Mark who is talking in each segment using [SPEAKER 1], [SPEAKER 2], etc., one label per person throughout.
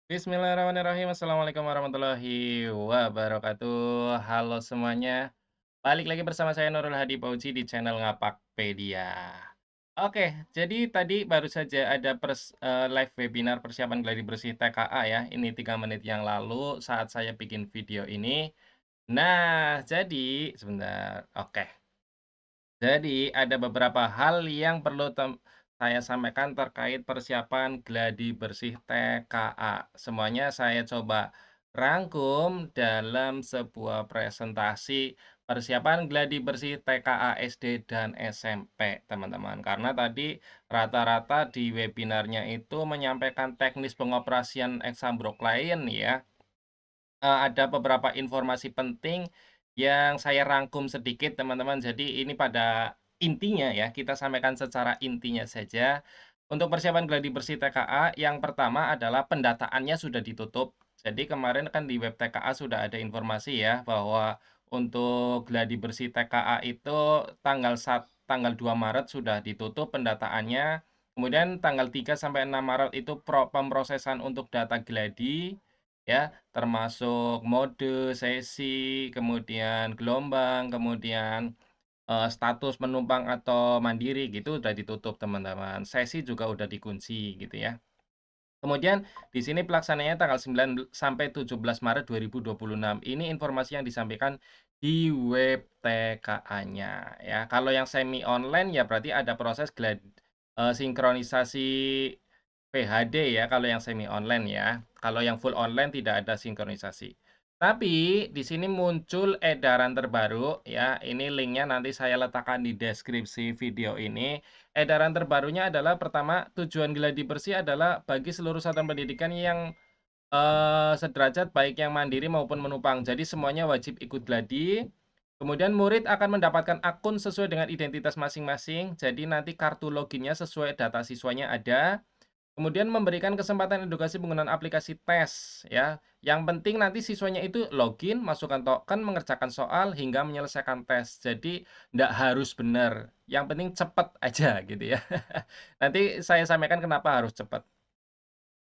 [SPEAKER 1] Bismillahirrahmanirrahim. Assalamualaikum warahmatullahi wabarakatuh. Halo semuanya. Balik lagi bersama saya Nurul Hadi Fauzi di channel Ngapakpedia. Oke, jadi tadi baru saja ada live webinar persiapan gladi bersih TKA ya. Ini 3 menit yang lalu saat saya bikin video ini. Nah, jadi sebentar. Oke. Jadi ada beberapa hal yang perlu saya sampaikan terkait persiapan gladi bersih TKA. Semuanya saya coba rangkum dalam sebuah presentasi persiapan gladi bersih TKA SD dan SMP, teman-teman. Karena tadi rata-rata di webinarnya itu menyampaikan teknis pengoperasian exambrok lain ya. Ada beberapa informasi penting yang saya rangkum sedikit, teman-teman. Jadi ini pada intinya ya, kita sampaikan secara intinya saja. Untuk persiapan gladi bersih TKA, yang pertama adalah pendataannya sudah ditutup. Jadi kemarin kan di web TKA sudah ada informasi ya, bahwa untuk gladi bersih TKA itu tanggal 2 Maret sudah ditutup pendataannya. Kemudian tanggal 3 sampai 6 Maret itu pemrosesan untuk data gladi, ya, termasuk mode, sesi, kemudian gelombang, kemudian, status penumpang atau mandiri gitu udah ditutup, teman-teman. Sesi juga udah dikunci gitu ya. Kemudian di sini pelaksananya tanggal 9 sampai 17 Maret 2026. Ini informasi yang disampaikan di web TKA-nya ya. Kalau yang semi online ya berarti ada proses sinkronisasi PHD ya kalau yang semi online ya. Kalau yang full online tidak ada sinkronisasi. Tapi di sini muncul edaran terbaru ya. Ini linknya nanti saya letakkan di deskripsi video ini. Edaran terbarunya adalah pertama, tujuan gladi bersih adalah bagi seluruh satuan pendidikan yang sederajat baik yang mandiri maupun menumpang. Jadi semuanya wajib ikut gladi. Kemudian murid akan mendapatkan akun sesuai dengan identitas masing-masing. Jadi nanti kartu loginnya sesuai data siswanya ada. Kemudian memberikan kesempatan edukasi penggunaan aplikasi tes ya. Yang penting nanti siswanya itu login, masukkan token, mengerjakan soal hingga menyelesaikan tes. Jadi ndak harus benar. Yang penting cepat aja gitu ya. Nanti saya sampaikan kenapa harus cepat.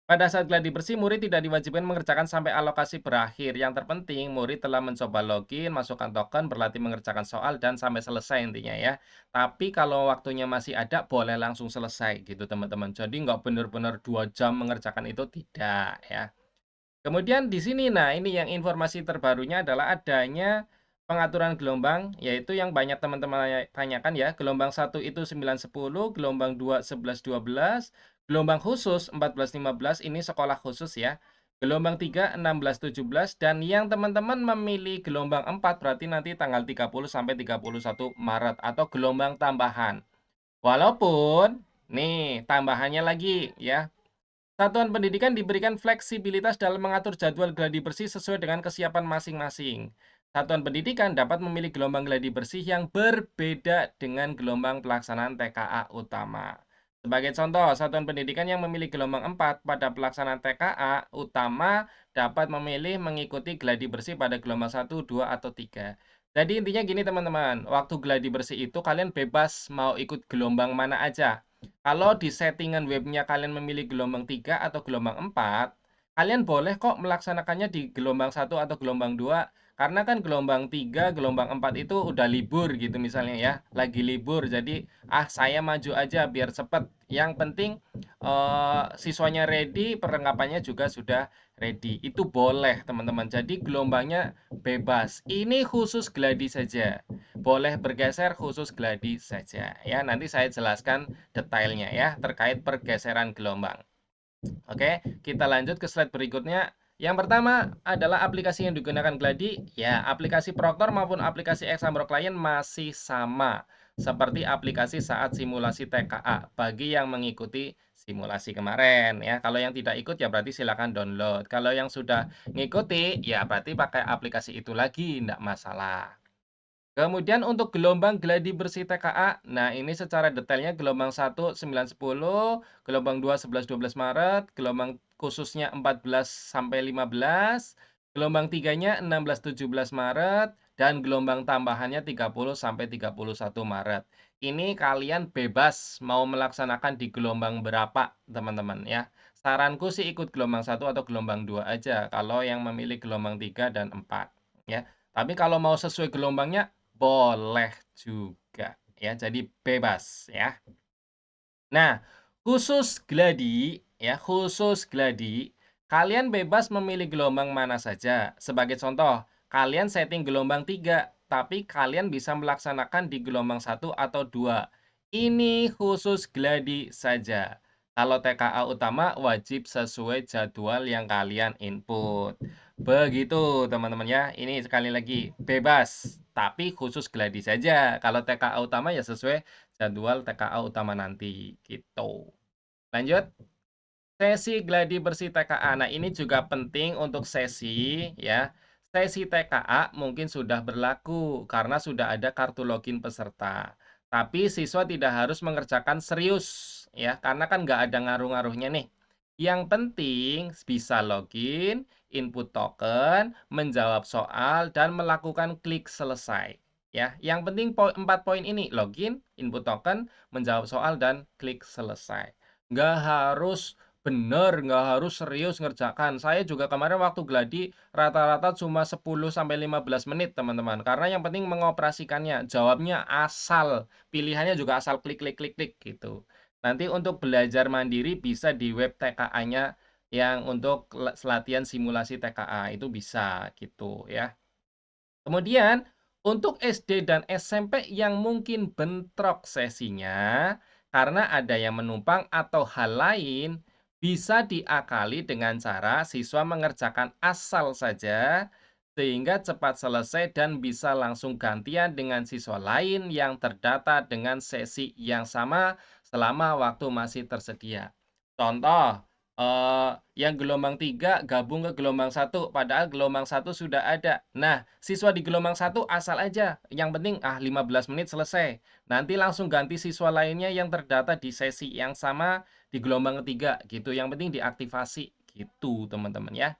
[SPEAKER 1] Pada saat gladi bersih, murid tidak diwajibkan mengerjakan sampai alokasi berakhir. Yang terpenting, murid telah mencoba login, masukkan token, berlatih mengerjakan soal, dan sampai selesai intinya ya. Tapi kalau waktunya masih ada, boleh langsung selesai gitu teman-teman. Jadi nggak benar-benar 2 jam mengerjakan itu, tidak ya. Kemudian di sini, nah ini yang informasi terbarunya adalah adanya pengaturan gelombang, yaitu yang banyak teman-teman tanyakan ya. Gelombang 1 itu 9-10, gelombang 2 11-12, gelombang khusus 14-15 ini sekolah khusus ya. Gelombang 3 16-17 dan yang teman-teman memilih gelombang 4 berarti nanti tanggal 30 sampai 31 Maret atau gelombang tambahan. Walaupun nih tambahannya lagi ya. Satuan pendidikan diberikan fleksibilitas dalam mengatur jadwal gladi bersih sesuai dengan kesiapan masing-masing. Satuan pendidikan dapat memilih gelombang gladi bersih yang berbeda dengan gelombang pelaksanaan TKA utama. Sebagai contoh, satuan pendidikan yang memilih gelombang 4 pada pelaksanaan TKA utama dapat memilih mengikuti gladi bersih pada gelombang 1, 2, atau 3. Jadi intinya gini teman-teman, waktu gladi bersih itu kalian bebas mau ikut gelombang mana aja. Kalau di settingan webnya kalian memilih gelombang 3 atau gelombang 4, kalian boleh kok melaksanakannya di gelombang 1 atau gelombang 2. Karena kan gelombang 3, gelombang 4 itu udah libur gitu misalnya ya. Lagi libur, jadi saya maju aja biar cepet. Yang penting siswanya ready, perlengkapannya juga sudah ready. Itu boleh teman-teman. Jadi gelombangnya bebas. Ini khusus gladi saja. Boleh bergeser khusus gladi saja ya. Nanti saya jelaskan detailnya ya terkait pergeseran gelombang. Oke, kita lanjut ke slide berikutnya. Yang pertama adalah aplikasi yang digunakan gladi. Ya, aplikasi Proctor maupun aplikasi Examiner Client masih sama seperti aplikasi saat simulasi TKA bagi yang mengikuti simulasi kemarin ya. Kalau yang tidak ikut ya berarti silakan download. Kalau yang sudah ngikuti ya berarti pakai aplikasi itu lagi, tidak masalah. Kemudian untuk gelombang gladi bersih TKA, nah ini secara detailnya gelombang 1 9-10, gelombang 2 11-12 Maret, gelombang khususnya 14 sampai 15, gelombang tiganya 16-17 Maret, dan gelombang tambahannya 30 sampai 31 Maret. Ini kalian bebas mau melaksanakan di gelombang berapa, teman-teman ya. Saranku sih ikut gelombang satu atau gelombang 2 aja, kalau yang memilih gelombang 3 dan 4 ya. Tapi kalau mau sesuai gelombangnya, boleh juga, ya, jadi bebas, ya. Nah, khusus gladi, kalian bebas memilih gelombang mana saja. Sebagai contoh, kalian setting gelombang 3, tapi kalian bisa melaksanakan di gelombang satu atau 2. Ini khusus gladi saja. Kalau TKA utama wajib sesuai jadwal yang kalian input. Begitu teman-teman ya. Ini sekali lagi bebas, tapi khusus gladi saja. Kalau TKA utama ya sesuai jadwal TKA utama nanti, gitu. Lanjut, sesi gladi bersih TKA. Nah, ini juga penting untuk sesi ya. Sesi TKA mungkin sudah berlaku karena sudah ada kartu login peserta. Tapi siswa tidak harus mengerjakan serius ya, karena kan nggak ada ngaruh-ngaruhnya nih. Yang penting bisa login, input token, menjawab soal, dan melakukan klik selesai. Ya, yang penting 4 poin ini, login, input token, menjawab soal, dan klik selesai. Nggak harus bener, nggak harus serius ngerjakan. Saya juga kemarin waktu gladi rata-rata cuma 10 sampai 15 menit, teman-teman. Karena yang penting mengoperasikannya. Jawabnya asal, pilihannya juga asal klik klik klik klik gitu. Nanti untuk belajar mandiri bisa di web TKA-nya yang untuk latihan simulasi TKA itu bisa gitu ya. Kemudian untuk SD dan SMP yang mungkin bentrok sesinya karena ada yang menumpang atau hal lain, bisa diakali dengan cara siswa mengerjakan asal saja sehingga cepat selesai dan bisa langsung gantian dengan siswa lain yang terdata dengan sesi yang sama selama waktu masih tersedia. Contoh, yang gelombang 3 gabung ke gelombang satu, padahal gelombang satu sudah ada. Nah, siswa di gelombang satu asal aja, yang penting 15 menit selesai. Nanti langsung ganti siswa lainnya yang terdata di sesi yang sama di gelombang ketiga gitu. Yang penting diaktifasi gitu, teman-teman ya.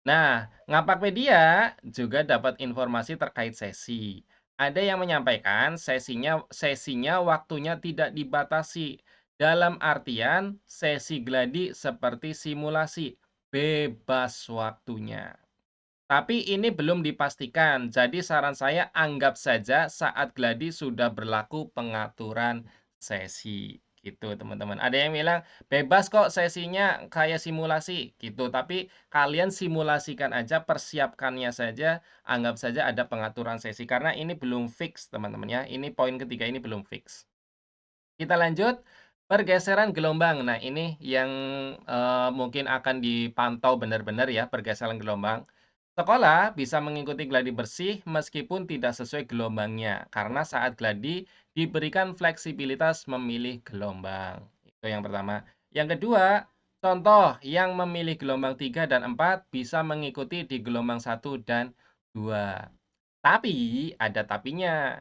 [SPEAKER 1] Nah, Ngapakpedia juga dapat informasi terkait sesi. Ada yang menyampaikan sesinya waktunya tidak dibatasi. Dalam artian sesi gladi seperti simulasi, bebas waktunya. Tapi ini belum dipastikan, jadi saran saya anggap saja saat gladi sudah berlaku pengaturan sesi. Gitu teman-teman. Ada yang bilang, bebas kok sesinya kayak simulasi gitu. Tapi kalian simulasikan aja, persiapkannya saja, anggap saja ada pengaturan sesi. Karena ini belum fix teman-teman ya. Ini poin ketiga ini belum fix. Kita lanjut, pergeseran gelombang. Nah, ini yang mungkin akan dipantau benar-benar ya, pergeseran gelombang. Sekolah bisa mengikuti gladi bersih meskipun tidak sesuai gelombangnya, karena saat gladi diberikan fleksibilitas memilih gelombang. Itu yang pertama. Yang kedua, contoh yang memilih gelombang 3 dan 4 bisa mengikuti di gelombang satu dan 2. Tapi, ada tapinya.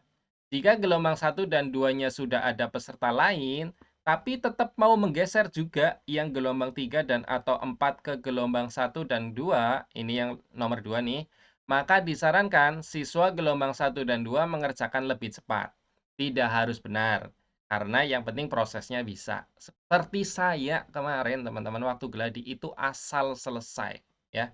[SPEAKER 1] Jika gelombang satu dan 2-nya sudah ada peserta lain, tapi tetap mau menggeser juga yang gelombang 3 dan atau 4 ke gelombang satu dan 2, ini yang nomor 2 nih, maka disarankan siswa gelombang satu dan 2 mengerjakan lebih cepat. Tidak harus benar, karena yang penting prosesnya bisa. Seperti saya kemarin, teman-teman, waktu gladi itu asal selesai, ya.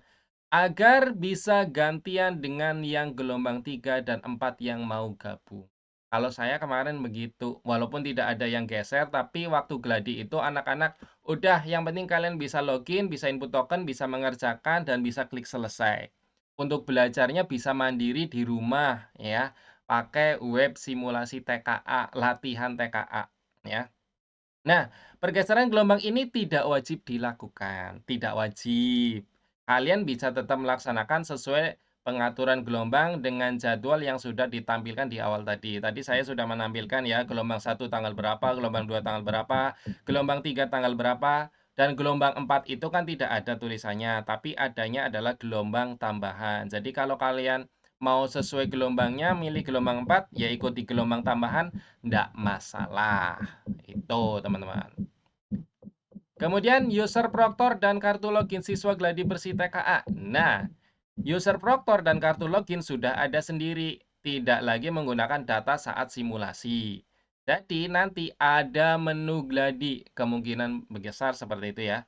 [SPEAKER 1] Agar bisa gantian dengan yang gelombang 3 dan 4 yang mau gabung. Kalau saya kemarin begitu, walaupun tidak ada yang geser, tapi waktu gladi itu anak-anak, udah yang penting kalian bisa login, bisa input token, bisa mengerjakan, dan bisa klik selesai. Untuk belajarnya bisa mandiri di rumah, ya, pakai web simulasi TKA, latihan TKA, ya. Nah, pergeseran gelombang ini tidak wajib dilakukan, tidak wajib. Kalian bisa tetap melaksanakan sesuai pengaturan gelombang dengan jadwal yang sudah ditampilkan di awal tadi. Tadi saya sudah menampilkan ya, gelombang satu tanggal berapa, gelombang 2 tanggal berapa, gelombang 3 tanggal berapa, dan gelombang 4 itu kan tidak ada tulisannya, tapi adanya adalah gelombang tambahan. Jadi kalau kalian mau sesuai gelombangnya, milih gelombang 4, ya ikuti gelombang tambahan, enggak masalah. Itu, teman-teman. Kemudian user proktor dan kartu login siswa gladi bersih TKA. Nah, user proktor dan kartu login sudah ada sendiri, tidak lagi menggunakan data saat simulasi. Jadi nanti ada menu gladi, kemungkinan besar seperti itu ya.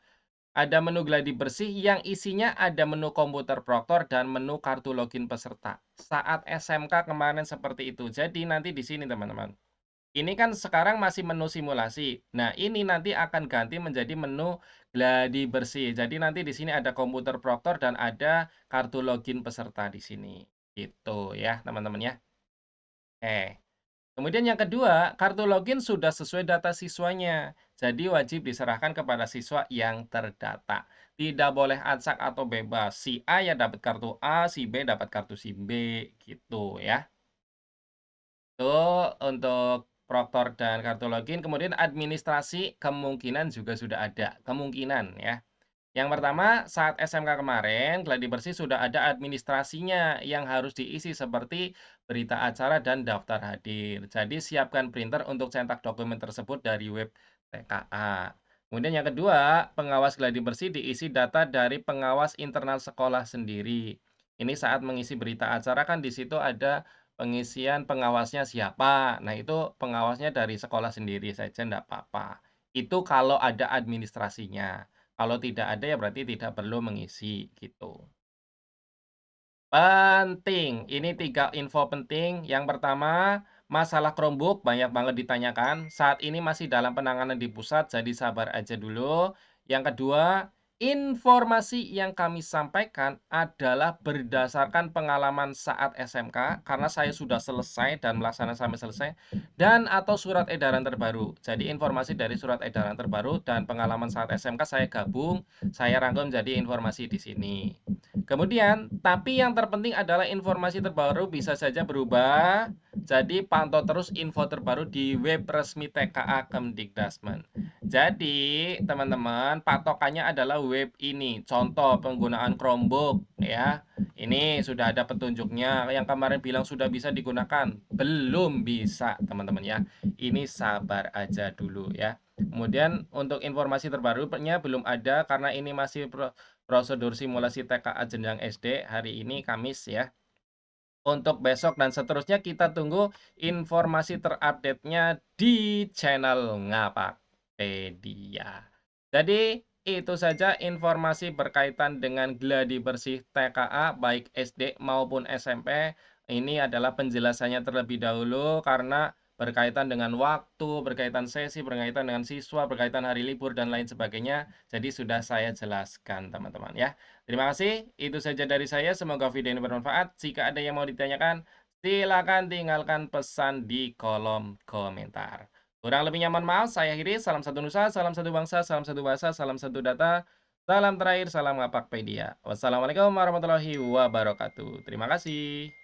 [SPEAKER 1] Ada menu gladi bersih yang isinya ada menu komputer proktor dan menu kartu login peserta. Saat SMK kemarin seperti itu. Jadi nanti di sini teman-teman. Ini kan sekarang masih menu simulasi. Nah, ini nanti akan ganti menjadi menu gladi bersih. Jadi nanti di sini ada komputer proktor dan ada kartu login peserta di sini. Gitu ya, teman-teman ya. Kemudian yang kedua, kartu login sudah sesuai data siswanya. Jadi wajib diserahkan kepada siswa yang terdata. Tidak boleh acak atau bebas. Si A ya dapat kartu A, si B dapat kartu si B, gitu ya. Itu untuk proktor dan kartu login. Kemudian administrasi kemungkinan juga sudah ada. Kemungkinan ya. Yang pertama, saat SMK kemarin, gladi bersih sudah ada administrasinya yang harus diisi seperti berita acara dan daftar hadir. Jadi siapkan printer untuk cetak dokumen tersebut dari web TKA. Kemudian yang kedua, pengawas gladi bersih diisi data dari pengawas internal sekolah sendiri. Ini saat mengisi berita acara kan di situ ada pengisian pengawasnya siapa. Nah itu pengawasnya dari sekolah sendiri saja enggak apa-apa. Itu kalau ada administrasinya. Kalau tidak ada ya berarti tidak perlu mengisi, gitu. Penting, ini 3 info penting. Yang pertama, masalah Chromebook banyak banget ditanyakan. Saat ini masih dalam penanganan di pusat, jadi sabar aja dulu. Yang kedua, informasi yang kami sampaikan adalah berdasarkan pengalaman saat SMK, karena saya sudah selesai dan melaksanakan sampai selesai, dan atau surat edaran terbaru. Jadi informasi dari surat edaran terbaru dan pengalaman saat SMK saya gabung, saya rangkum jadi informasi di sini. Kemudian, tapi yang terpenting adalah informasi terbaru bisa saja berubah. Jadi, pantau terus info terbaru di web resmi TKA Kemdikbudrismen. Jadi, teman-teman, patokannya adalah web ini. Contoh penggunaan Chromebook ya. Ini sudah ada petunjuknya. Yang kemarin bilang sudah bisa digunakan, belum bisa, teman-teman ya. Ini sabar aja dulu ya. Kemudian untuk informasi terbarunya belum ada karena ini masih prosedur simulasi TKA jenjang SD hari ini Kamis ya. Untuk besok dan seterusnya kita tunggu informasi terupdate-nya di channel Ngapakpedia. Jadi itu saja informasi berkaitan dengan gladi bersih TKA baik SD maupun SMP. Ini adalah penjelasannya terlebih dahulu karena berkaitan dengan waktu, berkaitan sesi, berkaitan dengan siswa, berkaitan hari libur dan lain sebagainya. Jadi sudah saya jelaskan teman-teman ya. Terima kasih, itu saja dari saya. Semoga video ini bermanfaat. Jika ada yang mau ditanyakan, silakan tinggalkan pesan di kolom komentar. Kurang lebihnya mohon maaf, saya akhiri. Salam satu nusa, salam satu bangsa, salam satu bahasa, salam satu data. Salam terakhir, salam Ngapakpedia. Wassalamualaikum warahmatullahi wabarakatuh. Terima kasih.